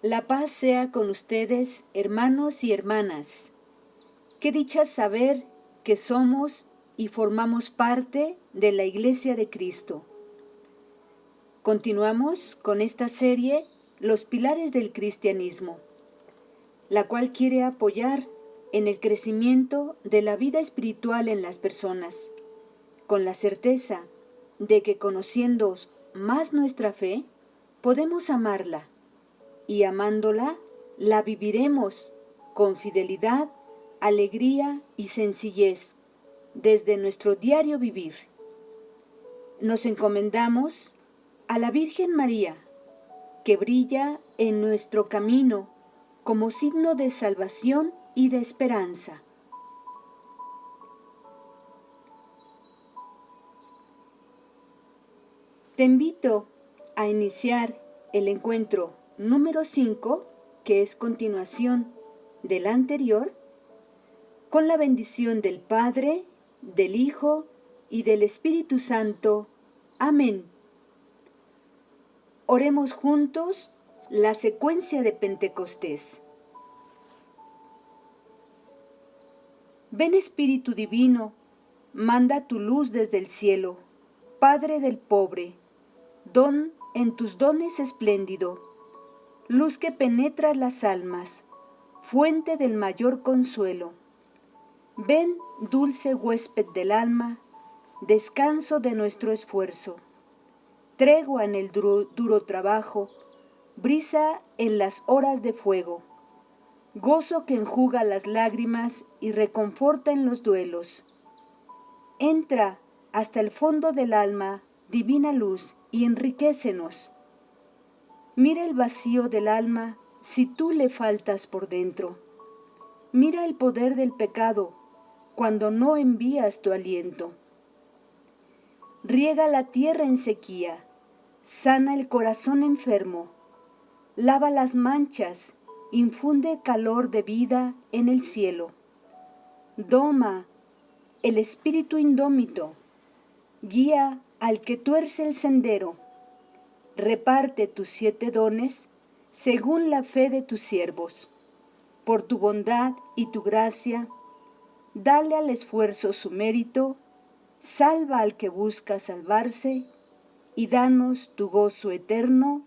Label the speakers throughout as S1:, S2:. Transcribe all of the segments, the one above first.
S1: La paz sea con ustedes, hermanos y hermanas. Qué dicha saber que somos y formamos parte de la Iglesia de Cristo. Continuamos con esta serie, Los Pilares del Cristianismo, la cual quiere apoyar en el crecimiento de la vida espiritual en las personas, con la certeza de que conociendo más nuestra fe, podemos amarla, y amándola, la viviremos con fidelidad, alegría y sencillez desde nuestro diario vivir. Nos encomendamos a la Virgen María, que brilla en nuestro camino como signo de salvación y de esperanza. Te invito a iniciar el encuentro número 5, que es continuación del anterior, con la bendición del Padre, del Hijo y del Espíritu Santo. Amén. Oremos juntos la secuencia de Pentecostés. Ven Espíritu Divino, manda tu luz desde el cielo, Padre del pobre, don en tus dones espléndido, luz que penetra las almas, fuente del mayor consuelo. Ven, dulce huésped del alma, descanso de nuestro esfuerzo, tregua en el duro trabajo, brisa en las horas de fuego, gozo que enjuga las lágrimas y reconforta en los duelos. Entra hasta el fondo del alma, divina luz, y enriquécenos. Mira el vacío del alma si tú le faltas por dentro. Mira el poder del pecado cuando no envías tu aliento. Riega la tierra en sequía, sana el corazón enfermo, lava las manchas, infunde calor de vida en el cielo. Doma el espíritu indómito, guía al que tuerce el sendero. Reparte tus 7 dones según la fe de tus siervos. Por tu bondad y tu gracia, dale al esfuerzo su mérito, salva al que busca salvarse, y danos tu gozo eterno.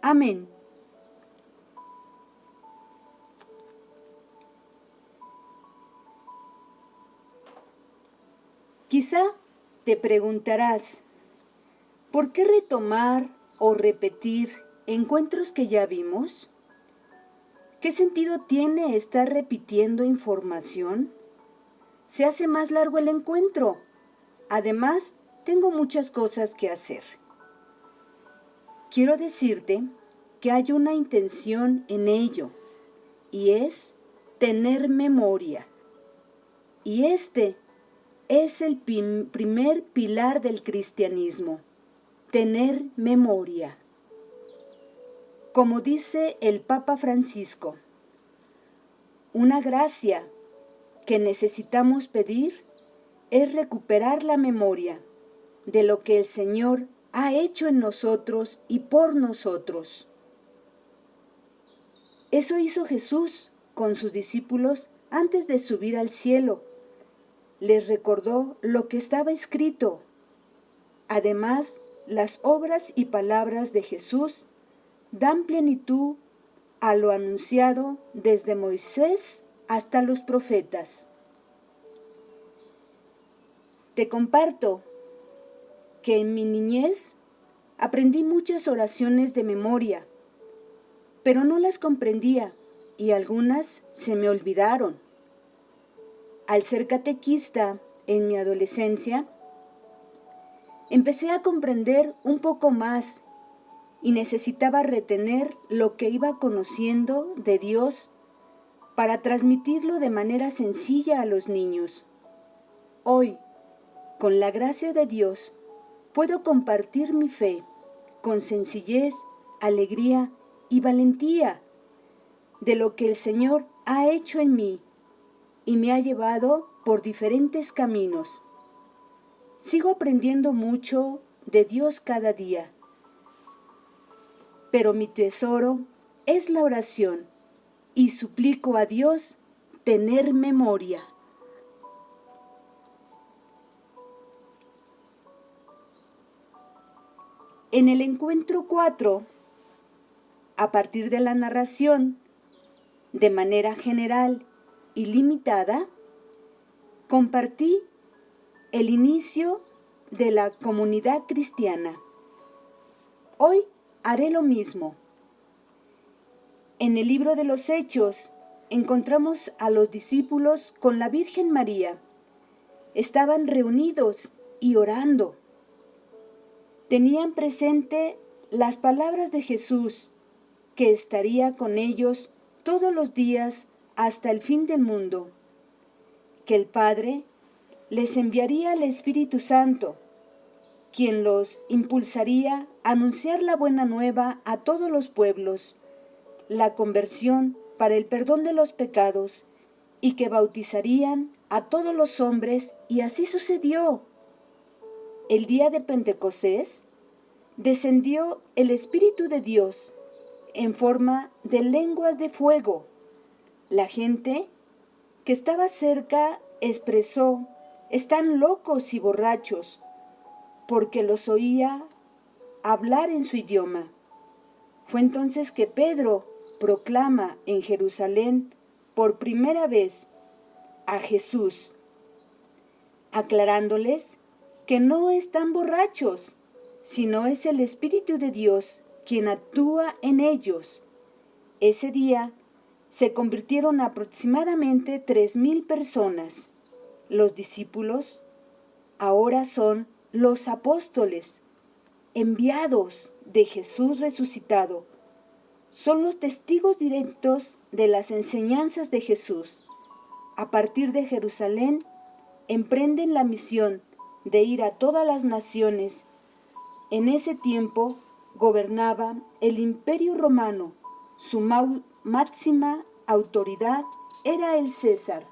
S1: Amén. Quizá te preguntarás, ¿por qué retomar o repetir encuentros que ya vimos? ¿Qué sentido tiene estar repitiendo información? Se hace más largo el encuentro. Además, tengo muchas cosas que hacer. Quiero decirte que hay una intención en ello, y es tener memoria. Y este es el primer pilar del cristianismo, tener memoria. Como dice el Papa Francisco, una gracia que necesitamos pedir es recuperar la memoria de lo que el Señor ha hecho en nosotros y por nosotros. Eso hizo Jesús con sus discípulos antes de subir al cielo. Les recordó lo que estaba escrito. Además, las obras y palabras de Jesús dan plenitud a lo anunciado desde Moisés hasta los profetas. Te comparto que en mi niñez aprendí muchas oraciones de memoria, pero no las comprendía y algunas se me olvidaron. Al ser catequista en mi adolescencia, empecé a comprender un poco más y necesitaba retener lo que iba conociendo de Dios para transmitirlo de manera sencilla a los niños. Hoy, con la gracia de Dios, puedo compartir mi fe con sencillez, alegría y valentía de lo que el Señor ha hecho en mí y me ha llevado por diferentes caminos. Sigo aprendiendo mucho de Dios cada día, pero mi tesoro es la oración y suplico a Dios tener memoria. En el encuentro 4, a partir de la narración, de manera general y limitada, compartí el inicio de la comunidad cristiana. Hoy haré lo mismo. En el libro de los Hechos encontramos a los discípulos con la Virgen María. Estaban reunidos y orando. Tenían presente las palabras de Jesús, que estaría con ellos todos los días hasta el fin del mundo, que el Padre les enviaría al Espíritu Santo, quien los impulsaría a anunciar la buena nueva a todos los pueblos, la conversión para el perdón de los pecados, y que bautizarían a todos los hombres, y así sucedió. El día de Pentecostés descendió el Espíritu de Dios en forma de lenguas de fuego. La gente que estaba cerca expresó: están locos y borrachos, porque los oía hablar en su idioma. Fue entonces que Pedro proclama en Jerusalén por primera vez a Jesús, aclarándoles que no están borrachos, sino es el Espíritu de Dios quien actúa en ellos. Ese día se convirtieron aproximadamente 3,000 personas. Los discípulos ahora son los apóstoles, enviados de Jesús resucitado. Son los testigos directos de las enseñanzas de Jesús. A partir de Jerusalén, emprenden la misión de ir a todas las naciones. En ese tiempo gobernaba el Imperio Romano. Su máxima autoridad era el César.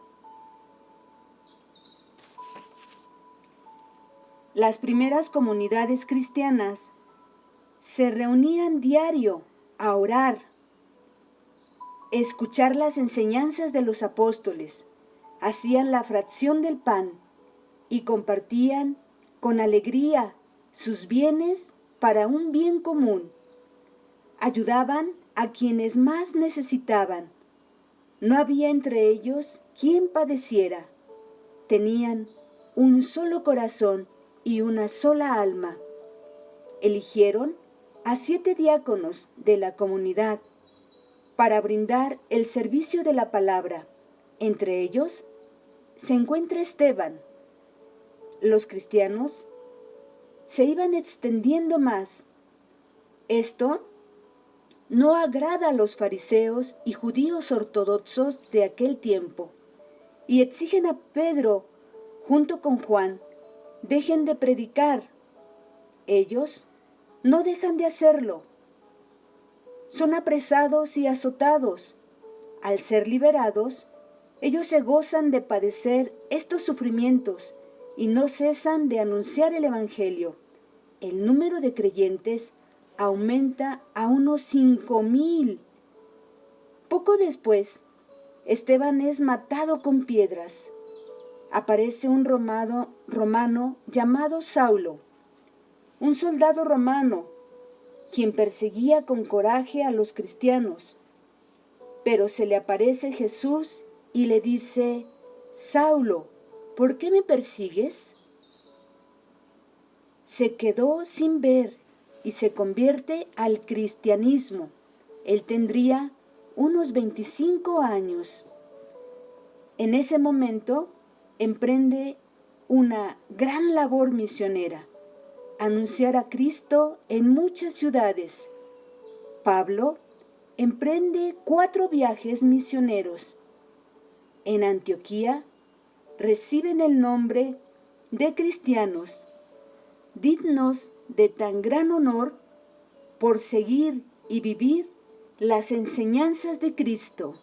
S1: Las primeras comunidades cristianas se reunían diario a orar, escuchar las enseñanzas de los apóstoles, hacían la fracción del pan y compartían con alegría sus bienes para un bien común. Ayudaban a quienes más necesitaban. No había entre ellos quien padeciera. Tenían un solo corazón y una sola alma. Eligieron a 7 diáconos de la comunidad para brindar el servicio de la palabra. Entre ellos se encuentra Esteban. Los cristianos se iban extendiendo más. Esto no agrada a los fariseos y judíos ortodoxos de aquel tiempo, y exigen a Pedro, junto con Juan, dejen de predicar. Ellos no dejan de hacerlo. Son apresados y azotados. Al ser liberados, ellos se gozan de padecer estos sufrimientos y no cesan de anunciar el Evangelio. El número de creyentes aumenta a unos 5,000. Poco después, Esteban es matado con piedras. Aparece un romano llamado Saulo, un soldado romano, quien perseguía con coraje a los cristianos. Pero se le aparece Jesús y le dice: Saulo, ¿por qué me persigues? Se quedó sin ver y se convierte al cristianismo. Él tendría unos 25 años. En ese momento emprende una gran labor misionera: anunciar a Cristo en muchas ciudades. Pablo emprende 4 viajes misioneros. En Antioquía reciben el nombre de cristianos, dignos de tan gran honor por seguir y vivir las enseñanzas de Cristo.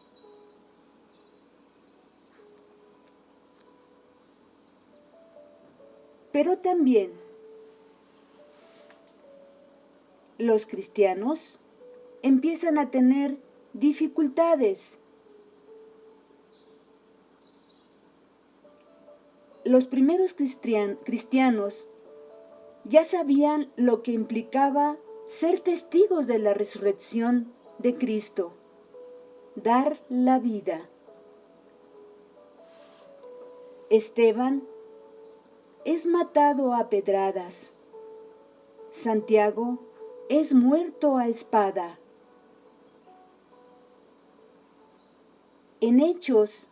S1: Pero también los cristianos empiezan a tener dificultades. Los primeros cristianos ya sabían lo que implicaba ser testigos de la resurrección de Cristo, dar la vida. Esteban es matado a pedradas. Santiago es muerto a espada. En Hechos,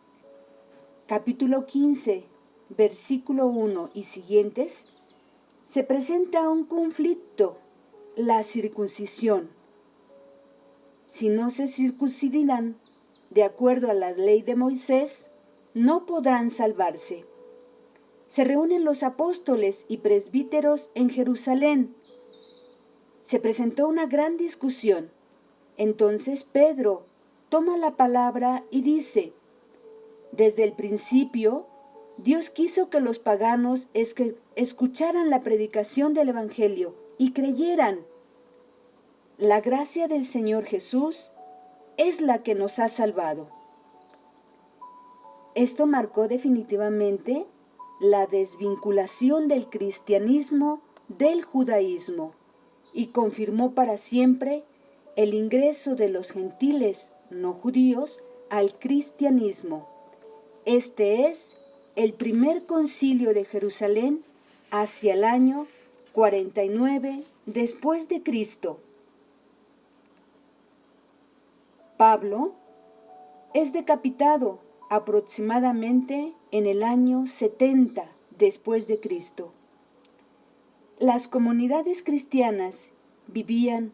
S1: capítulo 15, versículo 1 y siguientes, se presenta un conflicto, la circuncisión. Si no se circuncidan de acuerdo a la ley de Moisés, no podrán salvarse. Se reúnen los apóstoles y presbíteros en Jerusalén. Se presentó una gran discusión. Entonces Pedro toma la palabra y dice: desde el principio, Dios quiso que los paganos escucharan la predicación del Evangelio y creyeran. La gracia del Señor Jesús es la que nos ha salvado. Esto marcó definitivamente la desvinculación del cristianismo del judaísmo y confirmó para siempre el ingreso de los gentiles no judíos al cristianismo. Este es el primer concilio de Jerusalén hacia el año 49 después de Cristo. Pablo es decapitado aproximadamente en el año 70 después de Cristo. Las comunidades cristianas vivían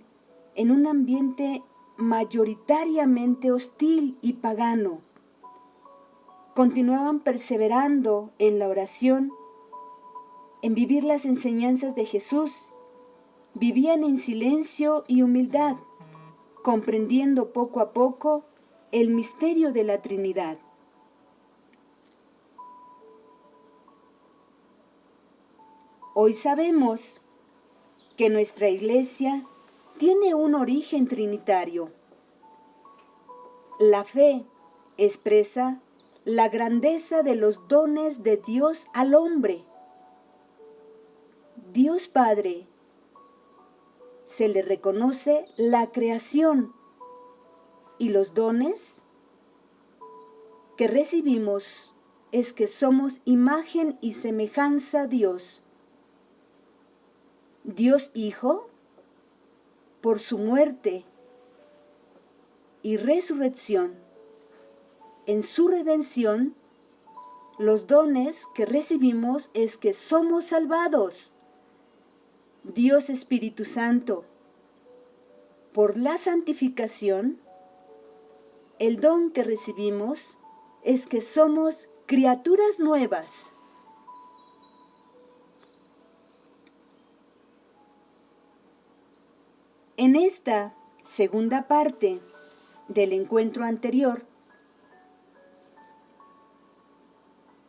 S1: en un ambiente mayoritariamente hostil y pagano. Continuaban perseverando en la oración, en vivir las enseñanzas de Jesús. Vivían en silencio y humildad, comprendiendo poco a poco el misterio de la Trinidad. Hoy sabemos que nuestra iglesia tiene un origen trinitario. La fe expresa la grandeza de los dones de Dios al hombre. Dios Padre se le reconoce la creación y los dones que recibimos es que somos imagen y semejanza a Dios. Dios Hijo, por su muerte y resurrección, en su redención, los dones que recibimos es que somos salvados. Dios Espíritu Santo, por la santificación, el don que recibimos es que somos criaturas nuevas. En esta segunda parte del encuentro anterior,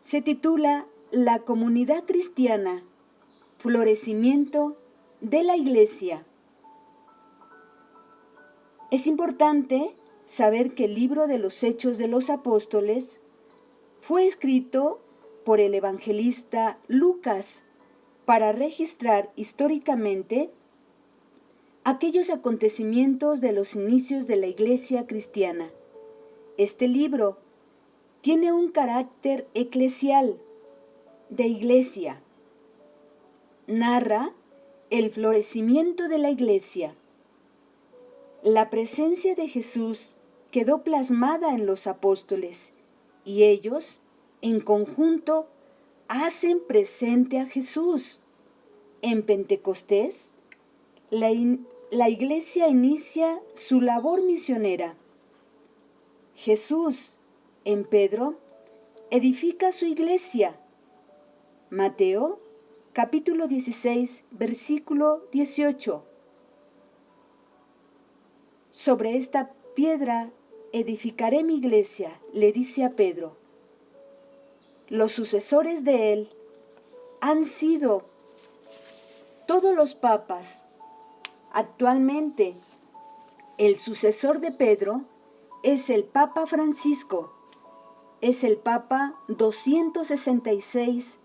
S1: se titula La comunidad cristiana, florecimiento de la Iglesia. Es importante saber que el libro de los Hechos de los Apóstoles fue escrito por el evangelista Lucas para registrar históricamente aquellos acontecimientos de los inicios de la Iglesia cristiana. Este libro tiene un carácter eclesial, de iglesia. Narra el florecimiento de la Iglesia. La presencia de Jesús quedó plasmada en los apóstoles y ellos, en conjunto, hacen presente a Jesús. En Pentecostés, la Iglesia inicia su labor misionera. Jesús, en Pedro, edifica su iglesia. Mateo, capítulo 16, versículo 18. Sobre esta piedra edificaré mi iglesia, le dice a Pedro. Los sucesores de él han sido todos los papas. Actualmente, El sucesor de Pedro es el Papa Francisco. Es el Papa 266,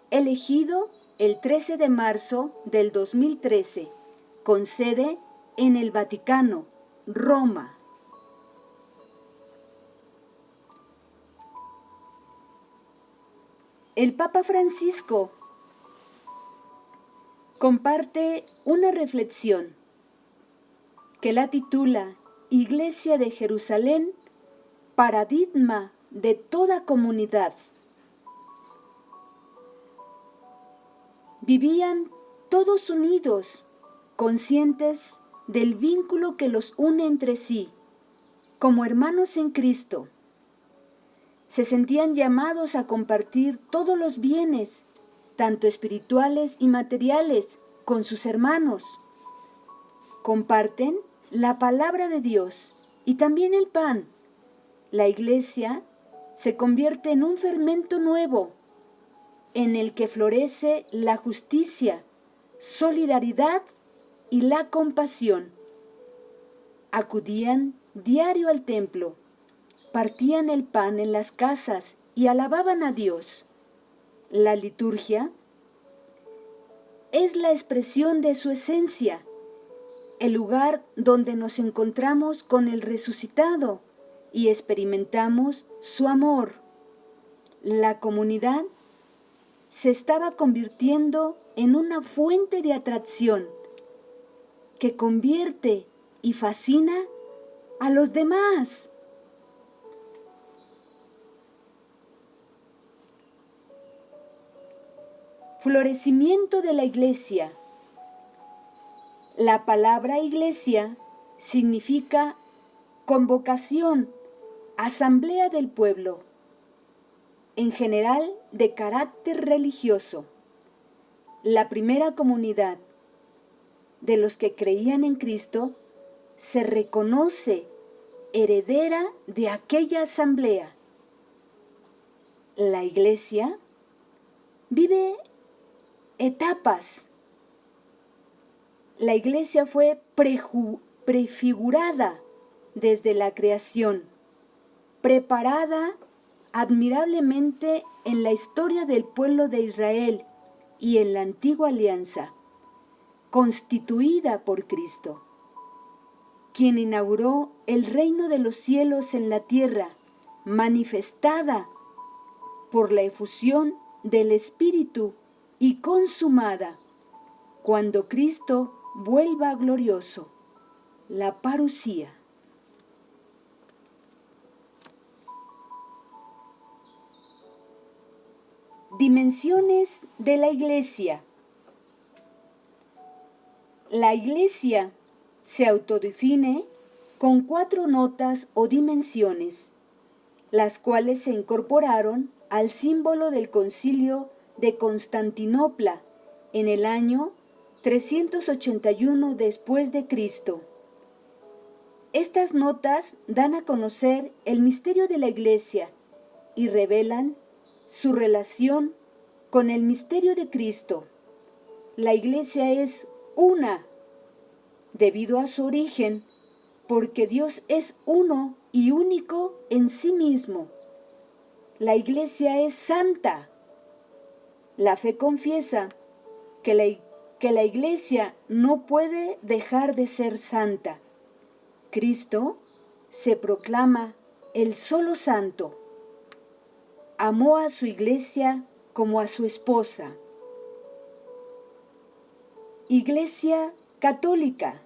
S1: elegido el 13 de marzo del 2013, con sede en el Vaticano, Roma. El Papa Francisco comparte una reflexión que la titula Iglesia de Jerusalén, paradigma de toda comunidad. Vivían todos unidos, conscientes del vínculo que los une entre sí, como hermanos en Cristo. Se sentían llamados a compartir todos los bienes, tanto espirituales y materiales, con sus hermanos. Comparten la palabra de Dios y también el pan. La iglesia se convierte en un fermento nuevo, en el que florece la justicia, solidaridad y la compasión. Acudían diario al templo, partían el pan en las casas y alababan a Dios. La liturgia es la expresión de su esencia, el lugar donde nos encontramos con el resucitado y experimentamos su amor. La comunidad se estaba convirtiendo en una fuente de atracción que convierte y fascina a los demás. Florecimiento de la iglesia. La palabra iglesia significa convocación, asamblea del pueblo, en general de carácter religioso. La primera comunidad de los que creían en Cristo se reconoce heredera de aquella asamblea. La iglesia vive etapas. La iglesia fue prefigurada desde la creación, preparada admirablemente en la historia del pueblo de Israel y en la antigua alianza, constituida por Cristo, quien inauguró el reino de los cielos en la tierra, manifestada por la efusión del Espíritu y consumada cuando Cristo vuelva glorioso, la parusía. Dimensiones de la iglesia. La iglesia se autodefine con 4 notas o dimensiones, las cuales se incorporaron al símbolo del Concilio de Constantinopla en el año 381 después de Cristo. Estas notas dan a conocer el misterio de la iglesia y revelan su relación con el misterio de Cristo. La iglesia es una, debido a su origen, porque Dios es uno y único en sí mismo. La iglesia es santa. La fe confiesa que la iglesia no puede dejar de ser santa. Cristo se proclama el solo santo. Amó a su iglesia como a su esposa. Iglesia católica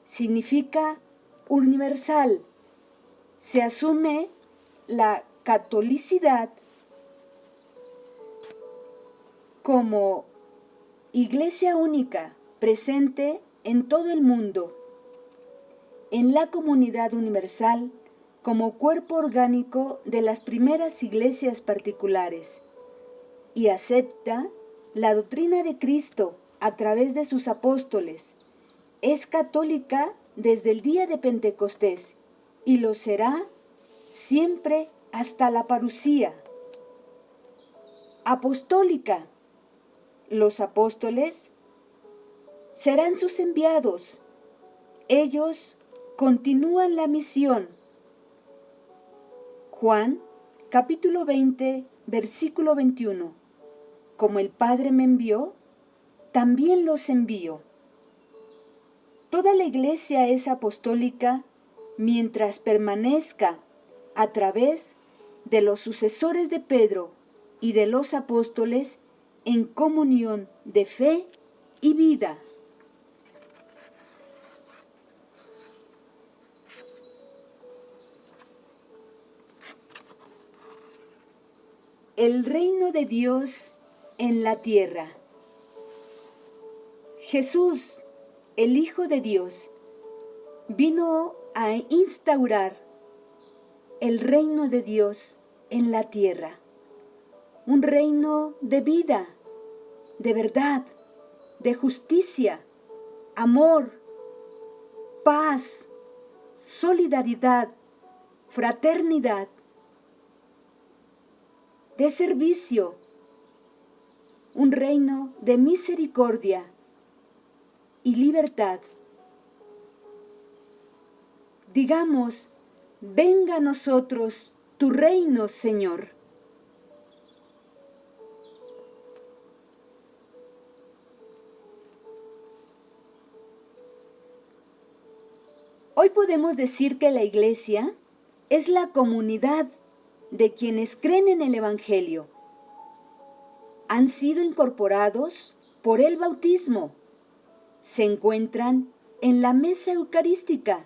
S1: significa universal. Se asume la catolicidad como iglesia única, presente en todo el mundo, en la comunidad universal, como cuerpo orgánico de las primeras iglesias particulares, y acepta la doctrina de Cristo a través de sus apóstoles. Es católica desde el día de Pentecostés y lo será siempre hasta la parusía. Apostólica. Los apóstoles serán sus enviados. Ellos continúan la misión. Juan, capítulo 20, versículo 21. Como el Padre me envió, también los envío. Toda la iglesia es apostólica mientras permanezca a través de los sucesores de Pedro y de los apóstoles en comunión de fe y vida. El reino de Dios en la tierra. Jesús, el Hijo de Dios, vino a instaurar el reino de Dios en la tierra. Un reino de vida, de verdad, de justicia, amor, paz, solidaridad, fraternidad, de servicio, un reino de misericordia y libertad. Digamos, venga a nosotros tu reino, Señor. Hoy podemos decir que la iglesia es la comunidad de quienes creen en el Evangelio. Han sido incorporados por el bautismo. Se encuentran en la mesa eucarística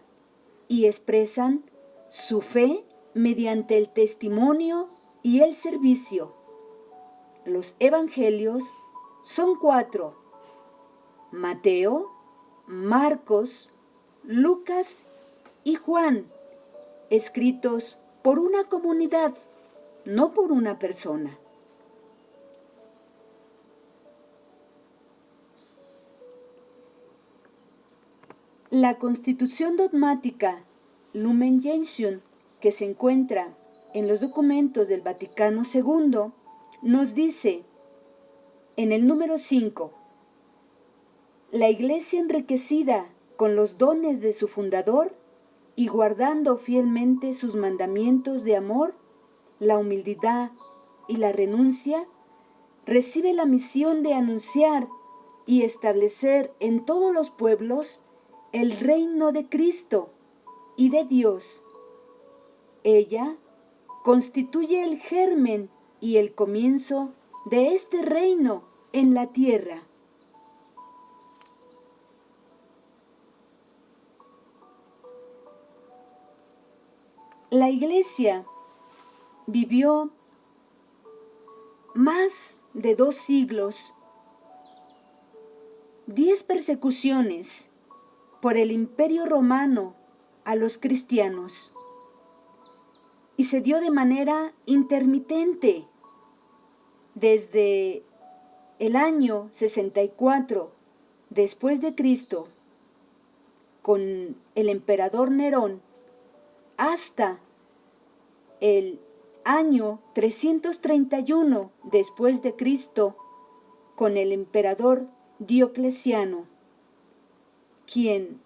S1: y expresan su fe mediante el testimonio y el servicio. Los evangelios son 4: Mateo, Marcos, Lucas y Juan, escritos por una comunidad, no por una persona. La Constitución dogmática Lumen Gentium, que se encuentra en los documentos del Vaticano II, nos dice, en el número 5, la Iglesia enriquecida con los dones de su fundador y guardando fielmente sus mandamientos de amor, la humildad y la renuncia, recibe la misión de anunciar y establecer en todos los pueblos el reino de Cristo y de Dios. Ella constituye el germen y el comienzo de este reino en la tierra. La Iglesia vivió más de 2 siglos, 10 persecuciones por el Imperio Romano a los cristianos, y se dio de manera intermitente desde el año 64 después de Cristo con el emperador Nerón hasta el año 331 después de Cristo con el emperador Diocleciano, quien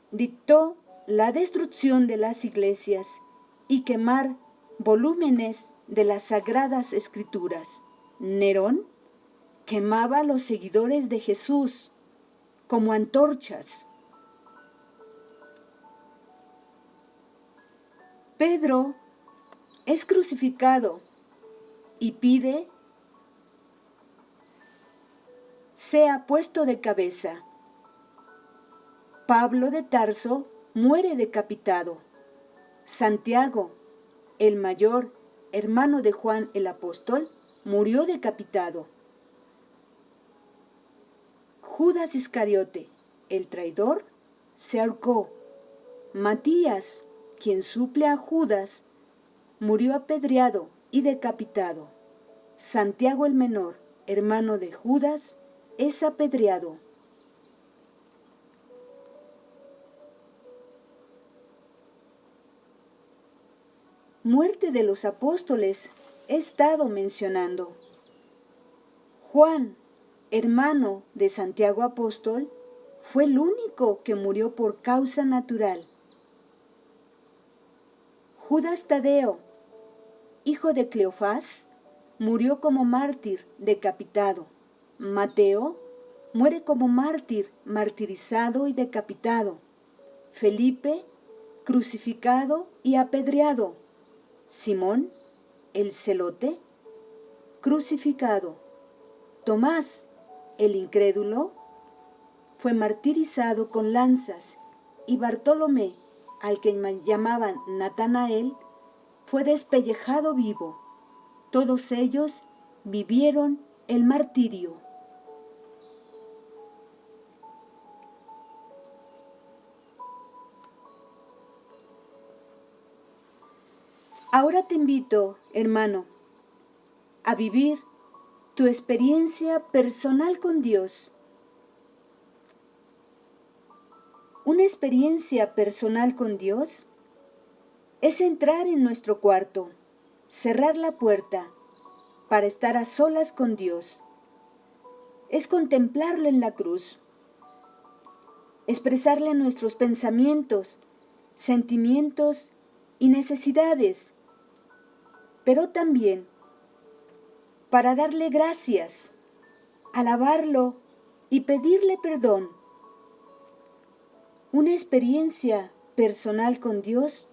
S1: dictó la destrucción de las iglesias y quemar volúmenes de las Sagradas Escrituras. Nerón quemaba a los seguidores de Jesús como antorchas. Pedro es crucificado y pide sea puesto de cabeza. Pablo de Tarso muere decapitado. Santiago, el mayor hermano de Juan el apóstol, murió decapitado. Judas Iscariote, el traidor, se ahorcó. Matías, quien suple a Judas, murió apedreado y decapitado. Santiago el menor, hermano de Judas, es apedreado. Muerte de los apóstoles he estado mencionando. Juan, hermano de Santiago apóstol, fue el único que murió por causa natural. Judas Tadeo, hijo de Cleofás, murió como mártir decapitado. Mateo muere como mártir, martirizado y decapitado. Felipe, crucificado y apedreado. Simón, el celote, crucificado. Tomás, el incrédulo, fue martirizado con lanzas, y Bartolomé, al que llamaban Natanael, fue despellejado vivo. Todos ellos vivieron el martirio. Ahora te invito, hermano, a vivir tu experiencia personal con Dios. Una experiencia personal con Dios es entrar en nuestro cuarto, cerrar la puerta para estar a solas con Dios. Es contemplarlo en la cruz, expresarle nuestros pensamientos, sentimientos y necesidades, pero también para darle gracias, alabarlo y pedirle perdón. Una experiencia personal con Dios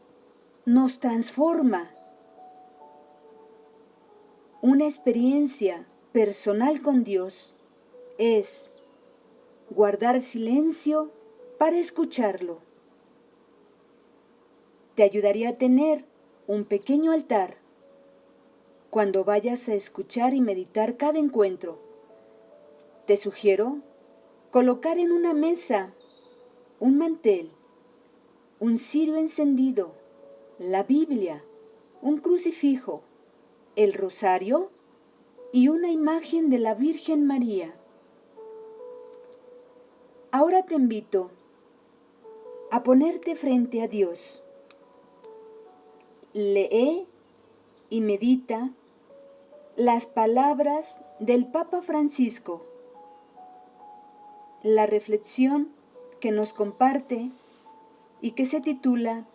S1: nos transforma. Una experiencia personal con Dios es guardar silencio para escucharlo. Te ayudaría a tener un pequeño altar cuando vayas a escuchar y meditar cada encuentro. Te sugiero colocar en una mesa un mantel, un cirio encendido, la Biblia, un crucifijo, el rosario y una imagen de la Virgen María. Ahora te invito a ponerte frente a Dios. Lee y medita las palabras del Papa Francisco, la reflexión que nos comparte y que se titula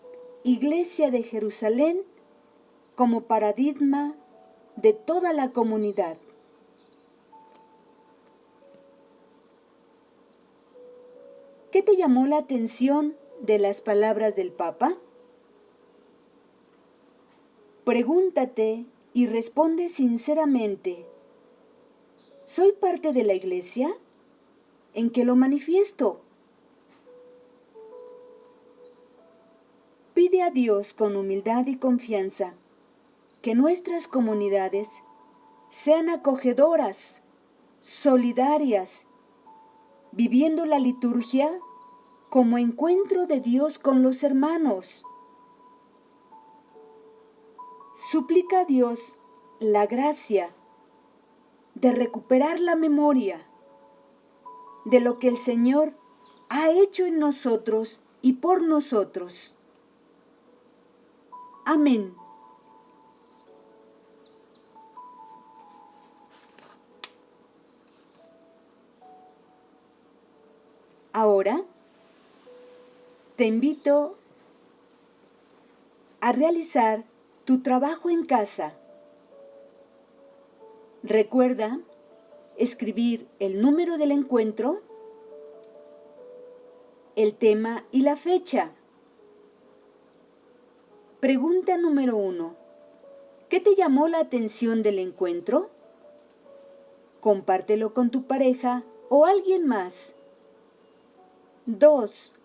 S1: Iglesia de Jerusalén como paradigma de toda la comunidad. ¿Qué te llamó la atención de las palabras del Papa? Pregúntate y responde sinceramente: ¿soy parte de la Iglesia? ¿En qué lo manifiesto? Pide a Dios con humildad y confianza que nuestras comunidades sean acogedoras, solidarias, viviendo la liturgia como encuentro de Dios con los hermanos. Suplica a Dios la gracia de recuperar la memoria de lo que el Señor ha hecho en nosotros y por nosotros. Amén. Ahora te invito a realizar tu trabajo en casa. Recuerda escribir el número del encuentro, el tema y la fecha. Pregunta número 1. ¿Qué te llamó la atención del encuentro? Compártelo con tu pareja o alguien más. 2.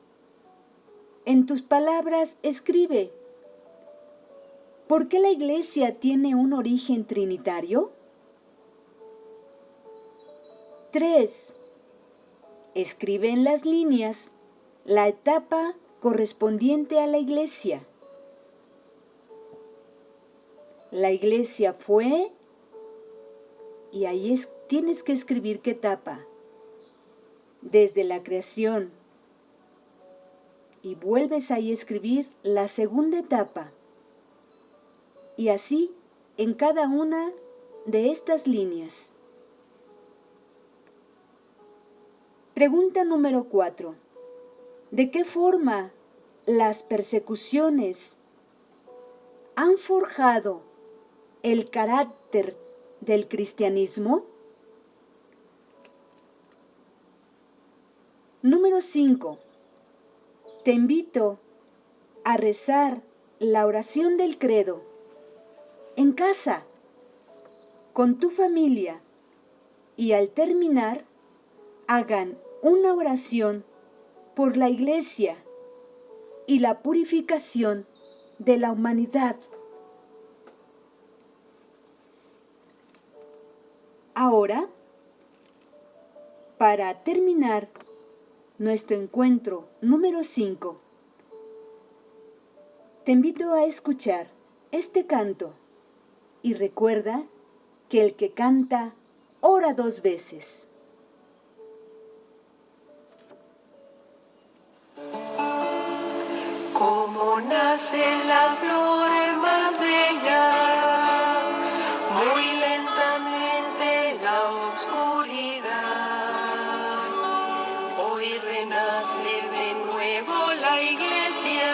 S1: En tus palabras escribe: ¿por qué la Iglesia tiene un origen trinitario? 3. Escribe en las líneas la etapa correspondiente a la Iglesia. La Iglesia fue, y ahí tienes que escribir qué etapa. Desde la creación. Y vuelves ahí a escribir la segunda etapa. Y así en cada una de estas líneas. Pregunta número 4. ¿De qué forma las persecuciones han forjado el carácter del cristianismo? Número 5. Te invito a rezar la oración del credo en casa, con tu familia, y al terminar, hagan una oración por la Iglesia y la purificación de la humanidad. Ahora, para terminar nuestro encuentro número 5, te invito a escuchar este canto y recuerda que el que canta ora 2 veces.
S2: Como nace la flor más bella, muy lentamente la oscuridad. Hoy renace de nuevo la iglesia,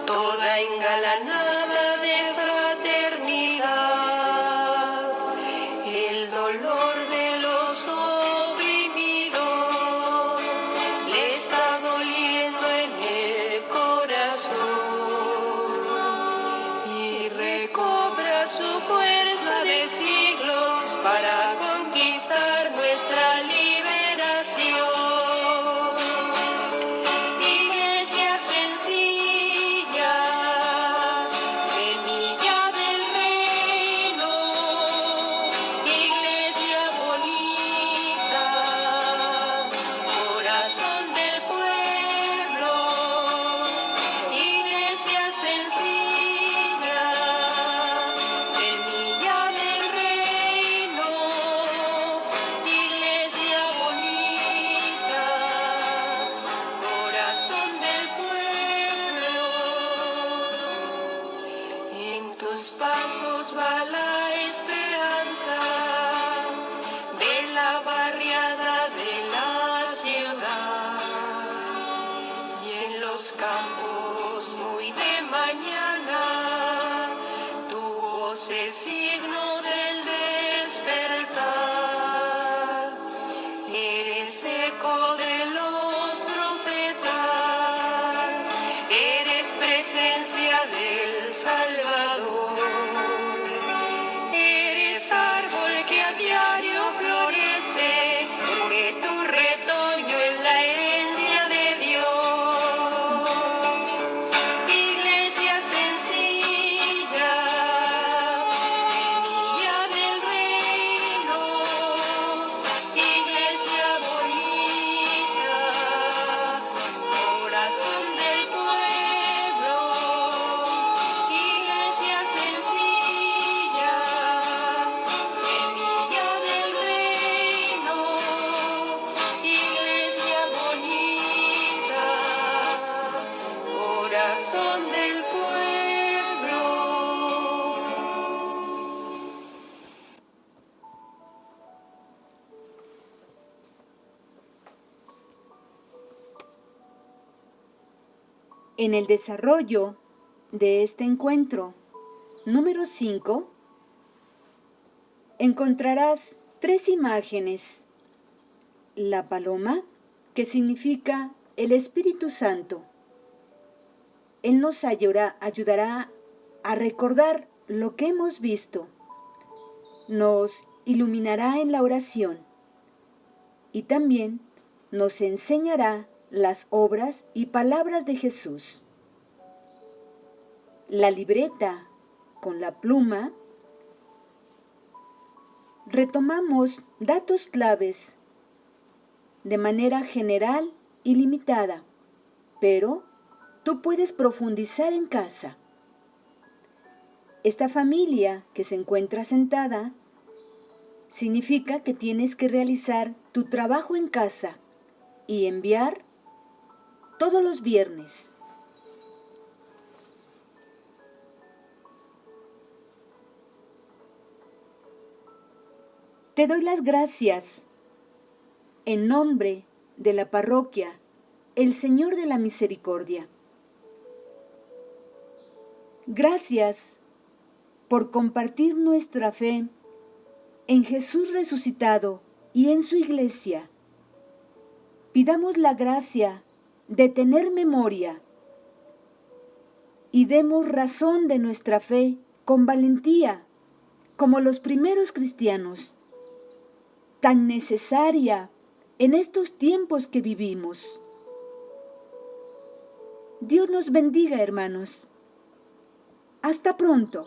S2: toda engalanada de fraternidad. El dolor de los oprimidos le está doliendo en el corazón y recobra su fuerza de siglos para conquistar nuestra liberación. Iglesia sencilla, semilla del reino, iglesia bonita, corazón del pueblo, iglesia sencilla, semilla del reino, iglesia bonita, corazón del pueblo. En tus pasos va la esperanza de la barriada de la ciudad, y en los campos muy de mañana tu voz es signo del despertar. Eres eco de los profetas, eres presencia del Salvador. Eres árbol que a diario florece, porque tu retoño es la herencia de Dios. Iglesia sencilla, semilla del reino, iglesia bonita, corazón del pueblo, iglesia sencilla, semilla del reino, iglesia bonita, corazón del pueblo.
S1: En el desarrollo de este encuentro número 5, encontrarás 3 imágenes. La paloma, que significa el Espíritu Santo. Él nos ayudará a recordar lo que hemos visto. Nos iluminará en la oración y también nos enseñará las obras y palabras de Jesús. La libreta con la pluma, retomamos datos claves de manera general y limitada, pero tú puedes profundizar en casa. Esta familia que se encuentra sentada significa que tienes que realizar tu trabajo en casa y enviar todos los viernes. Te doy las gracias En nombre de la parroquia El Señor de la Misericordia. Gracias por compartir nuestra fe en Jesús resucitado y en su iglesia. Pidamos la gracia de tener memoria y demos razón de nuestra fe con valentía, como los primeros cristianos, tan necesaria en estos tiempos que vivimos. Dios nos bendiga, hermanos. Hasta pronto.